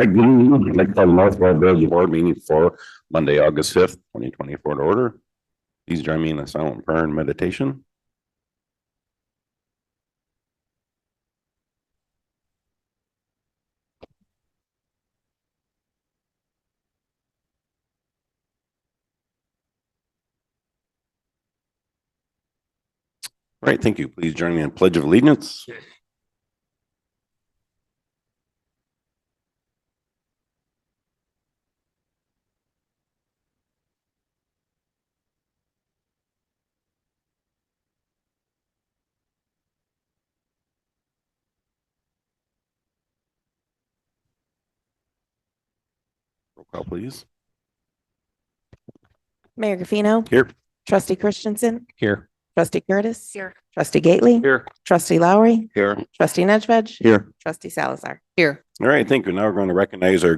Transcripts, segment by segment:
right, good evening. I'd like to call the Northwell Village Board meeting for Monday, August 5th, 2024 to order. Please join me in a silent prayer and meditation. All right, thank you. Please join me in Pledge of Allegiance. Roll call, please. Mayor Gaffino. Here. Trustee Christensen. Here. Trustee Curtis. Here. Trustee Gately. Here. Trustee Lowry. Here. Trustee Nedved. Here. Trustee Salazar. Here. All right, thank you. Now we're going to recognize our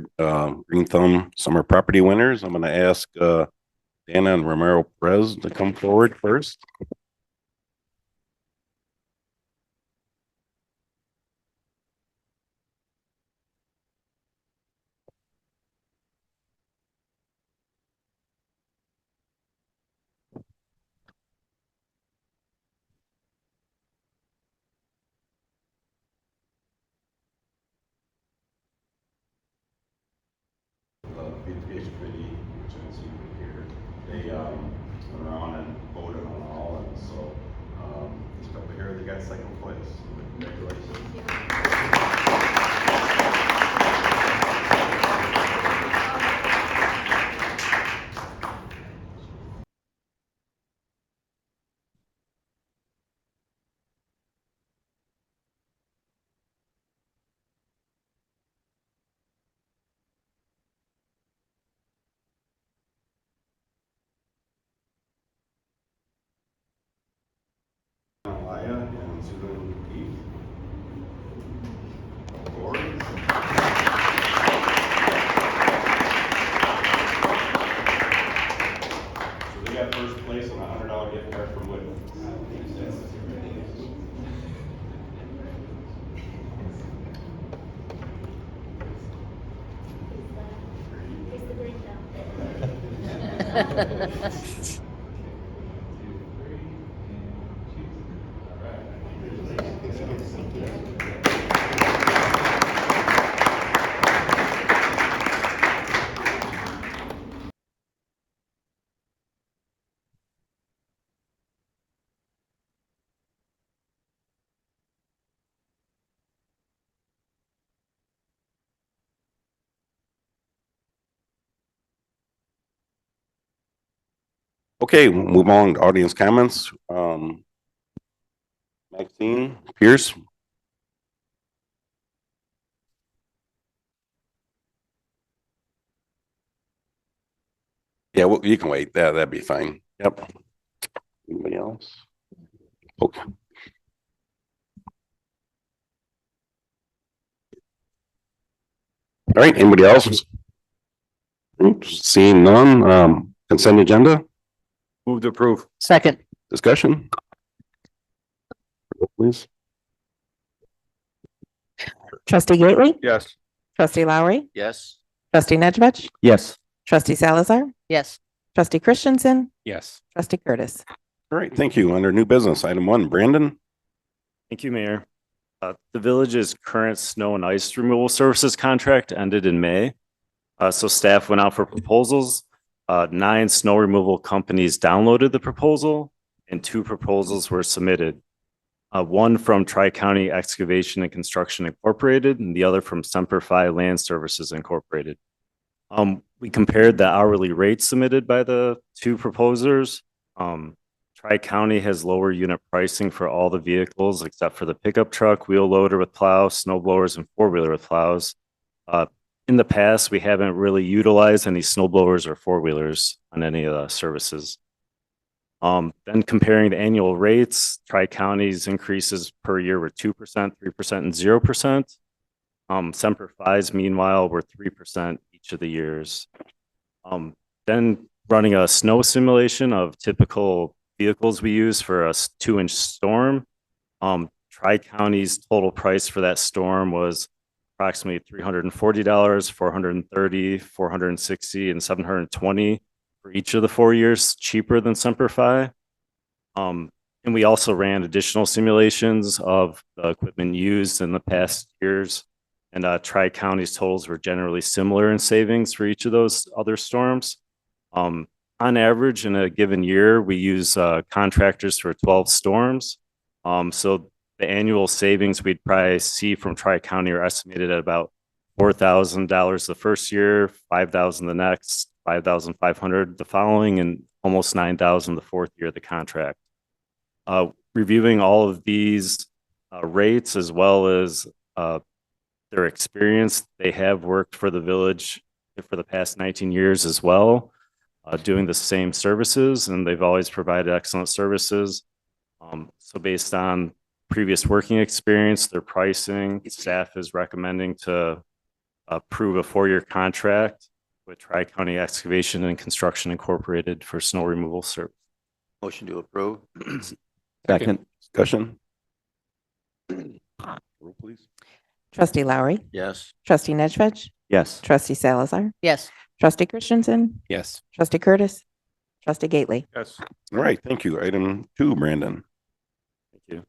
Green Thumb Summer Property winners. I'm going to ask Dana and Romero Perez to come forward first. Beautification committee, which I see here, they went around and voted on all, and so this couple here, they got second place. Congratulations. And Susan Keith. So they got first place and $100 gift card from Whitman. Okay, we'll move on to audience comments. Maxine Pierce. Yeah, well, you can wait. That'd be fine. Yep. Anybody else? Okay. All right, anybody else? Oops, seeing none. Consent agenda? Move to approve. Second. Discussion? Please. Trustee Gately. Yes. Trustee Lowry. Yes. Trustee Nedved. Yes. Trustee Salazar. Yes. Trustee Christensen. Yes. Trustee Curtis. All right, thank you. Under new business, item 1, Brandon. Thank you, Mayor. The village's current snow and ice removal services contract ended in May. So staff went out for proposals. 9 snow removal companies downloaded the proposal and 2 proposals were submitted. One from Tri-County Excavation and Construction Incorporated and the other from Semper Land Services Incorporated. We compared the hourly rates submitted by the 2 proposers. Tri-County has lower unit pricing for all the vehicles except for the pickup truck, wheel loader with plow, snow blowers, and 4-wheeler with plows. In the past, we haven't really utilized any snow blowers or 4-wheelers on any of the services. Then comparing the annual rates, Tri-County's increases per year were 2%, 3%, and 0%. Semper Fi's, meanwhile, were 3% each of the years. Then running a snow simulation of typical vehicles we use for a 2-inch storm. Tri-County's total price for that storm was approximately $340, $430, $460, and $720 for each of the 4 years, cheaper than Semper. And we also ran additional simulations of the equipment used in the past years. And Tri-County's totals were generally similar in savings for each of those other storms. On average, in a given year, we use contractors for 12 storms. So the annual savings we'd probably see from Tri-County are estimated at about $4,000 the first year, $5,000 the next, $5,500 the following, and almost $9,000 the fourth year of the contract. Reviewing all of these rates as well as their experience, they have worked for the village for the past 19 years as well, doing the same services, and they've always provided excellent services. So based on previous working experience, their pricing, staff is recommending to approve a 4-year contract with Tri-County Excavation and Construction Incorporated for snow removal service. Motion to approve. Second. Discussion. Roll please. Trustee Lowry, Yes. trustee Nedved, Yes. trustee Salazar, yes, trustee Christensen, Yes. trustee Curtis, trustee Gately. Yes. All right, thank you. Item 2, Brandon. Thank you.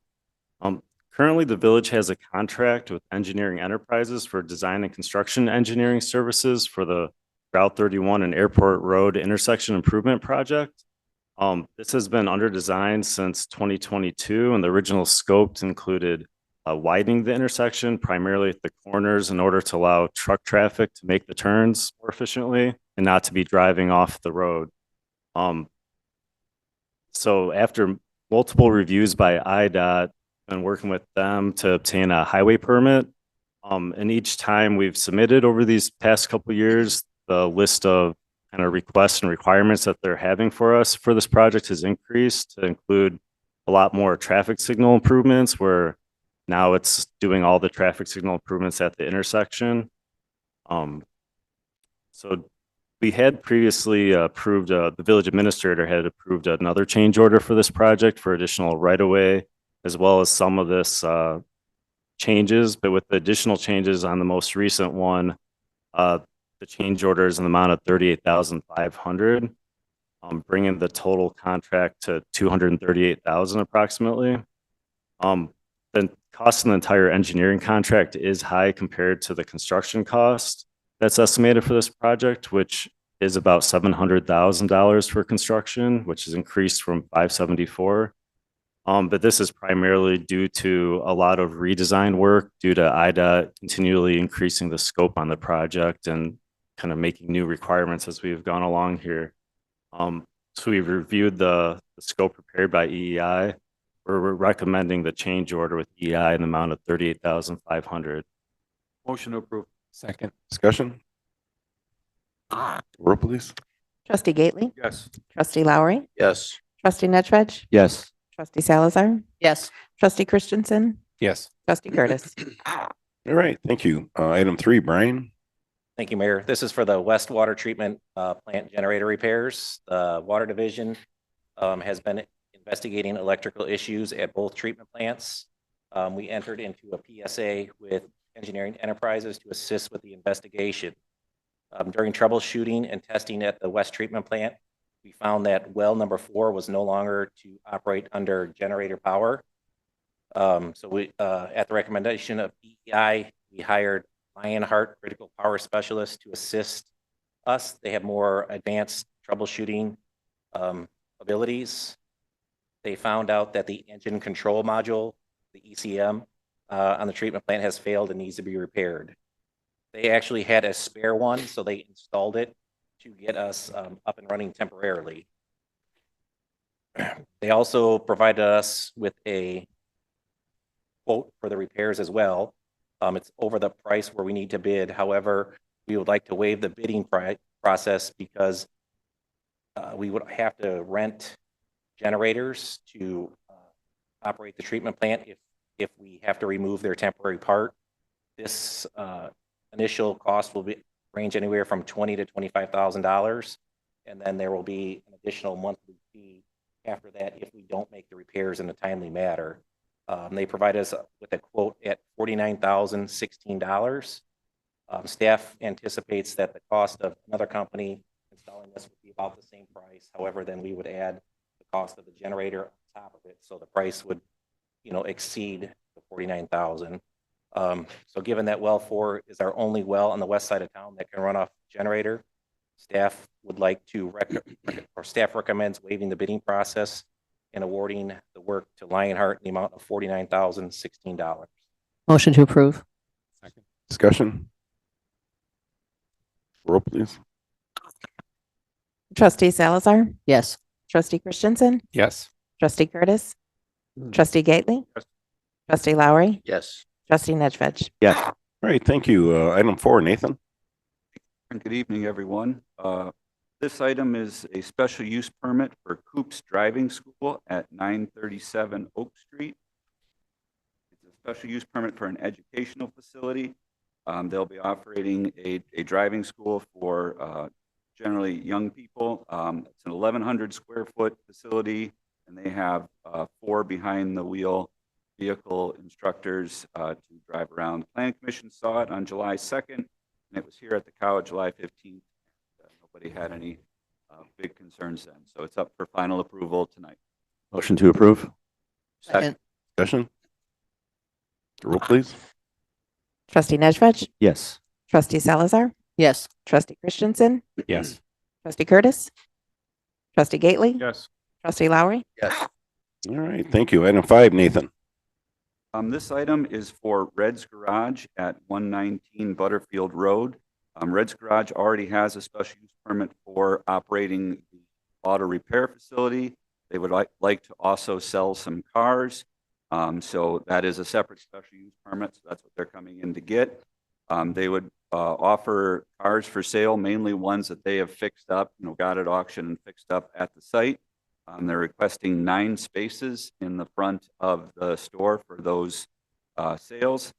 Currently, the village has a contract with Engineering Enterprises for design and construction engineering services for the Route 31 and Airport Road intersection improvement project. This has been under design since 2022, and the original scopes included widening the intersection primarily at the corners in order to allow truck traffic to make the turns more efficiently and not to be driving off the road. So after multiple reviews by IDOT and working with them to obtain a highway permit, and each time we've submitted over these past couple of years, the list of kind of requests and requirements that they're having for us for this project has increased to include a lot more traffic signal improvements, where now it's doing all the traffic signal improvements at the intersection. So we had previously approved, the village administrator had approved another change order for this project for additional right-of-way, as well as some of this changes, but with the additional changes on the most recent one, the change order is in the amount of $38,500, bringing the total contract to $238,000 approximately. The cost of the entire engineering contract is high compared to the construction cost that's estimated for this project, which is about $700,000 for construction, which is increased from $574,000. But this is primarily due to a lot of redesign work due to IDOT continually increasing the scope on the project and kind of making new requirements as we've gone along here. So we've reviewed the scope prepared by EEI. We're recommending the change order with EEI in the amount of $38,500. Motion to approve. Second. Discussion. Roll please. Trustee Gately, Yes. trustee Lowry, Yes. trustee Nedved, Yes. trustee Salazar, yes, trustee Christensen, Yes. trustee Curtis. All right, thank you. Item 3, Brian. Thank you, Mayor. This is for the West Water Treatment Plant generator repairs. The Water Division has been investigating electrical issues at both treatment plants. We entered into a PSA with Engineering Enterprises to assist with the investigation. During troubleshooting and testing at the West Treatment Plant, we found that well number 4 was no longer to operate under generator power. So we, at the recommendation of EEI, we hired Lionheart Critical Power Specialists to assist us. They have more advanced troubleshooting abilities. They found out that the engine control module, the ECM, on the treatment plant has failed and needs to be repaired. They actually had a spare one, so they installed it to get us up and running temporarily. They also provided us with a quote for the repairs as well. It's over the price where we need to bid. However, we would like to waive the bidding process because we would have to rent generators to operate the treatment plant if we have to remove their temporary part. This initial cost will range anywhere from $20,000 to $25,000, and then there will be an additional monthly fee after that if we don't make the repairs in a timely manner. They provided us with a quote at $49,016. Staff anticipates that the cost of another company installing this would be about the same price. However, then we would add the cost of the generator on top of it, so the price would, exceed the 49,000. So given that well 4 is our only well on the west side of town that can run off generator, staff would like to staff recommends waiving the bidding process and awarding the work to Lionheart in the amount of $49,016. Motion to approve. Discussion? Roll, please. Trustee Salazar, Yes. trustee Christensen, Yes. trustee Curtis, trustee Gately, trustee Lowry, Yes. trustee Nedved. Yes. All right, thank you. Item 4, Nathan. And good evening, everyone. This item is a special use permit for Coops Driving School at 937 Oak Street. It's a special use permit for an educational facility. They'll be operating a driving school for generally young people. It's an 1,100 square foot facility, and they have 4 behind the wheel vehicle instructors to drive around. The Planning Commission saw it on July 2nd, and it was here at the cow July 15th. Nobody had any big concerns then. So it's up for final approval tonight. Motion to approve. Second. Discussion? Roll, please. Trustee Nedved, Yes. trustee Salazar, Yes. trustee Christensen, Yes. trustee Curtis, trustee Gately, Yes. trustee Lowry, Yes. All right, thank you. Item 5, Nathan. This item is for Red's Garage at 119 Butterfield Road. Red's Garage already has a special use permit for operating the auto repair facility. They would like to also sell some cars. So that is a separate special use permit. So that's what they're coming in to get. They would offer cars for sale, mainly ones that they have fixed up, got at auction and fixed up at the site. They're requesting 9 spaces in the front of the store for those sales.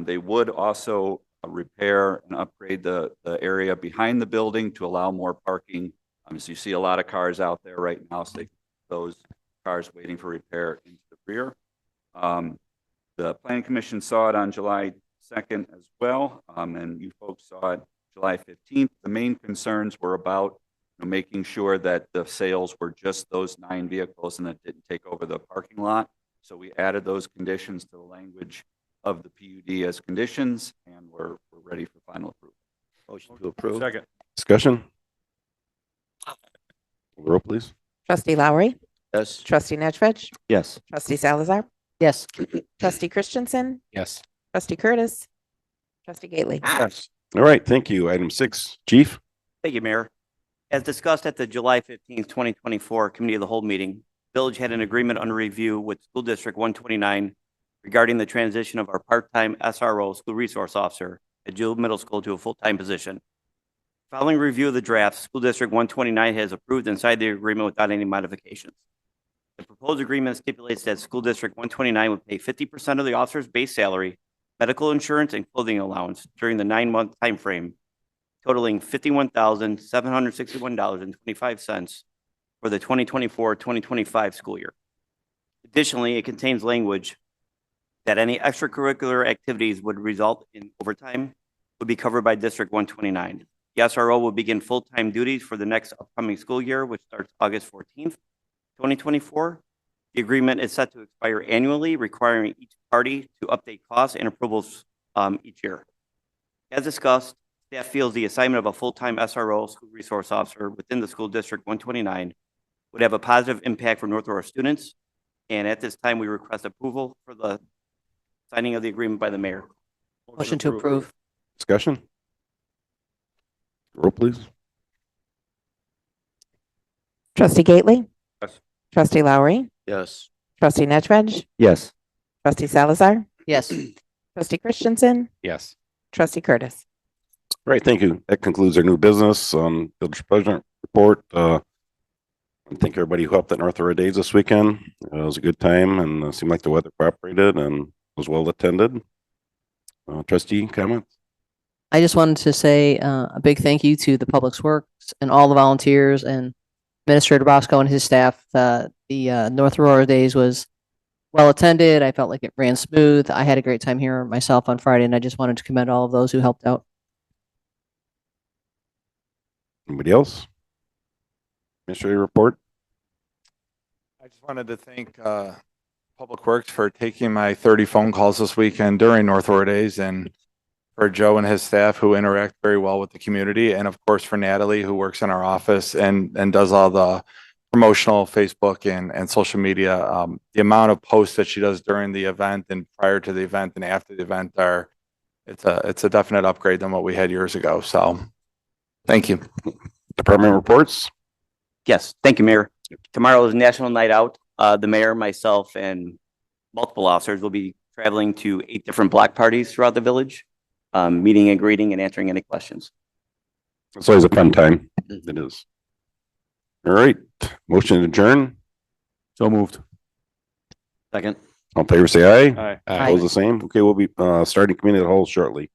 They would also repair and upgrade the area behind the building to allow more parking. So you see a lot of cars out there right now, so those cars waiting for repair into the rear. The Planning Commission saw it on July 2nd as well, and you folks saw it July 15th. The main concerns were about making sure that the sales were just those 9 vehicles and that didn't take over the parking lot. So we added those conditions to the language of the PUD as conditions, and we're ready for final approval. Motion to approve. Second. Discussion? Roll, please. trustee Lowry, Yes. trustee Nedved, Yes. trustee Salazar, Yes. trustee Christensen, Yes. trustee Curtis, trustee Gately. Yes. All right, thank you. Item 6, Chief. Thank you, Mayor. As discussed at the July 15th, 2024 Committee of the Whole meeting, Village had an agreement under review with School District 129 regarding the transition of our part-time SRO, School Resource Officer, at Jewel Middle School to a full-time position. Following review of the draft, School District 129 has approved and signed the agreement without any modifications. The proposed agreement stipulates that School District 129 would pay 50% of the officer's base salary, medical insurance, and clothing allowance during the 9-month timeframe, totaling $51,761.25 for the 2024-2025 school year. Additionally, it contains language that any extracurricular activities would result in overtime would be covered by District 129. The SRO will begin full-time duties for the next upcoming school year, which starts August 14th, 2024. The agreement is set to expire annually, requiring each party to update costs and approvals each year. As discussed, staff feels the assignment of a full-time SRO, School Resource Officer, within the School District 129 would have a positive impact for North Aurora students. And at this time, we request approval for the signing of the agreement by the mayor. Motion to approve. Discussion? Roll, please. Trustee Gately, Yes. trustee Lowry, Yes. trustee Nedved, Yes. trustee Salazar, Yes. trustee Christensen, Yes. trustee Curtis. All right, thank you. That concludes our new business, Village President report. I thank everybody who helped at North Aurora Days this weekend. It was a good time and it seemed like the weather cooperated and was well attended. Trustee, comments? I just wanted to say a big thank you to the Public Works and all the volunteers and Administrator Bosco and his staff. The North Aurora Days was well attended. I felt like it ran smooth. I had a great time here myself on Friday, and I just wanted to commend all of those who helped out. Anybody else? Administrative report? I just wanted to thank Public Works for taking my 30 phone calls this weekend during North Aurora Days, and for Joe and his staff who interact very well with the community, and of course for Natalie who works in our office and does all the promotional Facebook and social media. The amount of posts that she does during the event and prior to the event and after the event it's a definite upgrade than what we had years ago. So thank you. Department reports? Yes, thank you, Mayor. Tomorrow is National Night Out. The mayor, myself, and multiple officers will be traveling to 8 different block parties throughout the village, meeting and greeting and answering any questions. It's always a fun time. It is. All right, motion to adjourn. So moved. Second. All in favor, say aye. Aye. Aye. Opposed, the same. Okay, we'll be starting committee of the whole shortly.